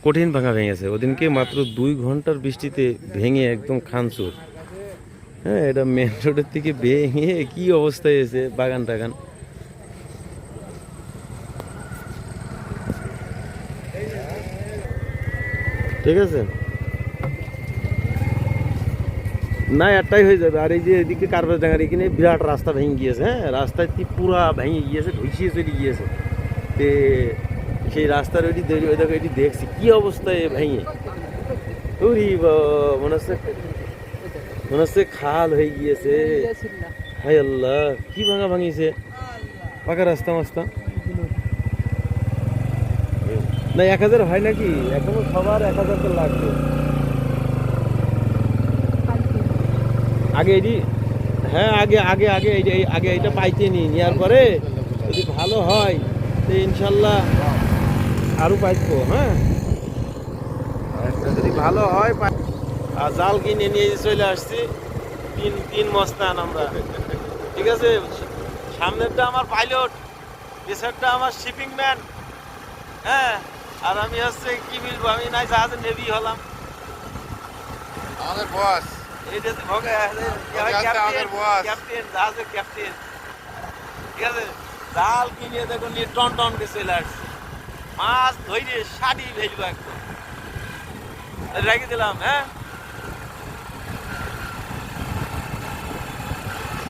কঠিন ভাঙা ভেঙেছে ওদিনকে, মাত্র 2 ঘন্টার বৃষ্টিতে ভেঙে একদম খানচুর। হ্যাঁ, এটা মেন রোডের থেকে ভেঙে কি অবস্থায় এসে বাগান টাগান। ঠিক আছে, না একটাই হয়ে যাবে। আর এই যে এদিকে কারবার ডাঙ্গার এখানে বিরাট রাস্তা ভেঙে গিয়েছে। হ্যাঁ, রাস্তায় পুরা ভেঙে গিয়েছে, ধুইসিয়ে চলে গিয়েছে। তে সেই রাস্তার ওইটি ওই দেখো, এটি দেখছি কি অবস্থায় ভেঙে। ওরে মনে হচ্ছে খাল হয়ে গিয়েছে। হায় আল্লাহ, কি ভাঙা ভাঙিছে। পাকা রাস্তা মাস্তা না, 1000 হয় নাকি? এখনো সবার 1000 তো লাগবে। আগে এটি, হ্যাঁ আগে আগে আগে আগে এটা পাইতে নি, নেওয়ার পরে যদি ভালো হয় তো ইনশাল্লাহ আরো পাইবো। হ্যাঁ, যদি ভালো হয় আর জাল কিনে নিয়ে চলে আসছি। তিন মস্তান আমরা। ঠিক আছে, সামনেরটা আমার পাইলট, পেছনেরটা আমার শিপিং ম্যান। হ্যাঁ, আর আমি হচ্ছে কি বলবো, আমি নাই জাহাজের নেভি হলাম। আমাদের বস, এটা ক্যাপ্টেন, জাহাজের ক্যাপ্টেন। ঠিক আছে, জাল কিনে দেখো নিয়ে টন টন করে চলে আসছি। মাছ ধরে শাড়ি ভেজবো একদম, রেখে দিলাম। হ্যাঁ।